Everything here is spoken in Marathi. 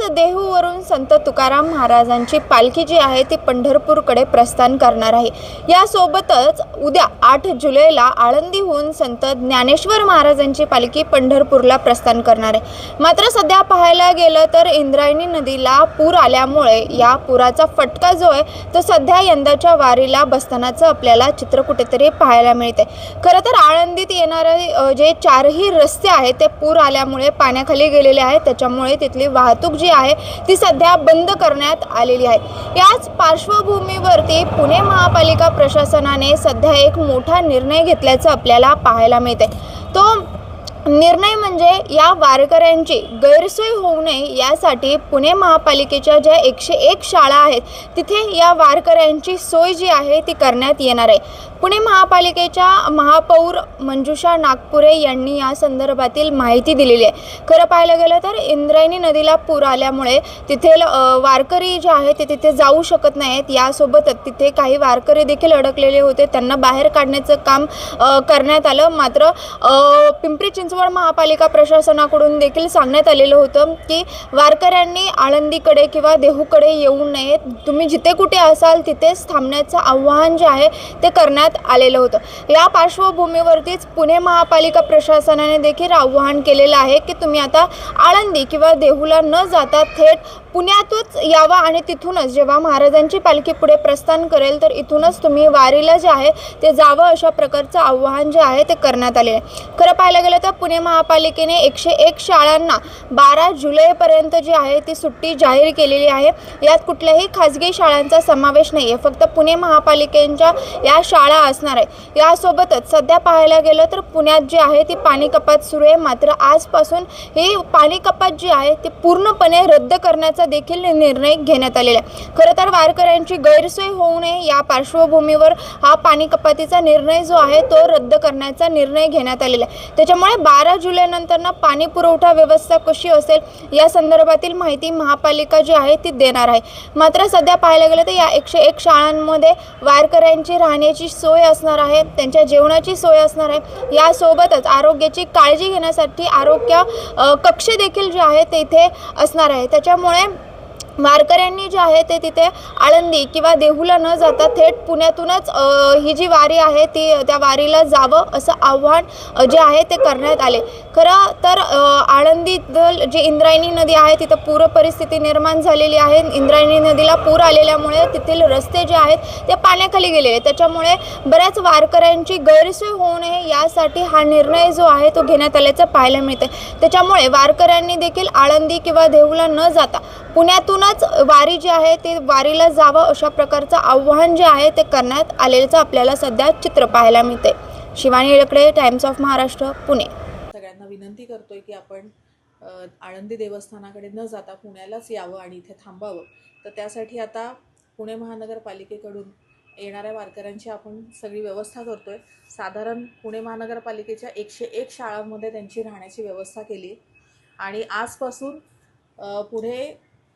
देहूवरून संत तुकाराम महाराजांची पालखी जी आहे ती पंढरपूरकडे प्रस्थान करणार आहे। यासोबतच उद्या 8 जुलैला आळंदीहून संत ज्ञानेश्वर महाराजांची पालखी पंढरपूरला प्रस्थान करणार आहे। मात्र सध्या पाहायला गेलं तर इंद्रायणी नदीला पूर आल्यामुळे या पुराचा फटका जो आहे तो सध्या यंदाच्या वारीला बसतानाचं आपल्याला चित्र कुठेतरी पाहायला मिळते। खरं तर आळंदीत येणारे जे 4ही रस्ते आहेत ते पूर आल्यामुळे पाण्याखाली गेलेले आहेत, त्याच्यामुळे तिथली वाहतूक जी आहे ती सध्या बंद करण्यात आलेली आहे। याच पार्श्वभूमीवरती पुणे महापालिका प्रशासनाने सध्या एक मोठा निर्णय घेतल्याचं आपल्याला पाहायला मिळते। तो निर्णय म्हणजे या वारकऱ्यांची गैरसोय होऊ नये यासाठी पुणे महापालिकेच्या ज्या 101 शाळा आहेत तिथे या वारकऱ्यांची सोय जी आहे ती करण्यात येणार आहे। पुणे महापालिकेच्या महापौर मंजुषा नागपुरे यांनी या संदर्भातील माहिती दिलेली आहे। खरं पाहायला गेलं तर इंद्रायणी नदीला पूर आल्यामुळे तिथे वारकरी जे आहे ते तिथे जाऊ शकत नाहीत। यासोबतच तिथे काही वारकरी देखील अडकलेले होते, त्यांना बाहेर काढण्याचं काम करण्यात आलं। मात्र पिंपरी चिंचवड महापालिका प्रशासनाकडून देखील सांगण्यात आलेलं होतं की वारकऱ्यांनी आळंदीकडे किंवा देहूकडे येऊ नयेत, तुम्ही जिथे कुठे असाल तिथेच थांबण्याचं आव्हान जे आहे ते करण्यात आलेलं होतं। या पार्श्वभूमीवरतीच पुणे महापालिका प्रशासनाने देखील आव्हान केलेलं आहे की तुम्ही आता आळंदी किंवा देहूला न जाता थेट पुण्यातच यावा आणि तिथूनच जेव्हा महाराजांची पालखी पुढे प्रस्थान करेल तर इथूनच तुम्ही वारीला जे आहे ते जावं, अशा प्रकारचं आव्हान जे आहे ते करण्यात आलेलं आहे। खरं पाहायला गेलं तर पुणे महापालिकेने 101 शाळांना 12 जुलैपर्यंत जी आहे ती सुट्टी जाहीर केलेली आहे। यात कुठल्याही खाजगी शाळांचा समावेश नाही आहे, फक्त पुणे महापालिकेच्या या शाळा असणार आहे। यासोबतच सध्या पाहायला गेलं तर पुण्यात जी आहे ती पाणी कपात सुरू आहे, मात्र आजपासून ही पाणी कपात जी आहे ती पूर्णपणे रद्द करण्याचा देखील निर्णय घेण्यात आलेला आहे। खरं तर वारकऱ्यांची गैरसोय होऊ नये या पार्श्वभूमीवर हा पाणी कपातीचा निर्णय जो आहे तो रद्द करण्याचा निर्णय घेण्यात आलेला आहे। त्याच्यामुळे 12 जुलैनंतर पाणी पुरवठा व्यवस्था कशी असेल या संदर्भातील माहिती महापालिका जी आहे ती देणार आहे। मात्र सध्या पाहायला गेलं तर या 101 शाळांमध्ये वारकऱ्यांची राहण्याची सोय असणार आहे, त्यांच्या जेवणाची सोय असणार आहे। यासोबतच आरोग्याची काळजी घेण्यासाठी आरोग्य कक्ष देखील जे आहे ते इथे असणार आहे। त्याच्यामुळे वारकऱ्यांनी जे आहे ते तिथे आळंदी किंवा देहूला न जाता थेट पुण्यातूनच ही जी वारी आहे ती त्या वारीला जावं असं आव्हान जे आहे ते करण्यात आले। खरं तर आळंदीत जी इंद्रायणी नदी आहे तिथं पूर परिस्थिती निर्माण झालेली आहे। इंद्रायणी नदीला पूर आलेल्यामुळे तेथील रस्ते जे आहेत ते पाण्याखाली गेलेले, त्याच्यामुळे बऱ्याच वारकऱ्यांची गैरसोय होऊ नये यासाठी हा निर्णय जो आहे तो घेण्यात आल्याचं पाहायला मिळते। त्याच्यामुळे वारकऱ्यांनी देखील आळंदी किंवा देहूला न जाता पुण्यातूनच वारी जी आहे ते वारीला जावं अशा प्रकारचं आव्हान जे आहे ते करण्यात आलेलं आपल्याला सध्या चित्र पाहायला मिळते। Shivani Yelkade, times of Maharashtra, Pune. सगळ्यांना विनंती करतोय की आपण आळंदी देवस्थानाकडे न जाता पुण्यालाच यावं आणि इथे थांबावं। तर त्यासाठी आता पुणे महानगरपालिकेकडून येणाऱ्या वारकऱ्यांची आपण सगळी व्यवस्था करतोय। साधारण पुणे महानगरपालिकेच्या 101 शाळांमध्ये त्यांची राहण्याची व्यवस्था केली आणि आजपासून पुढे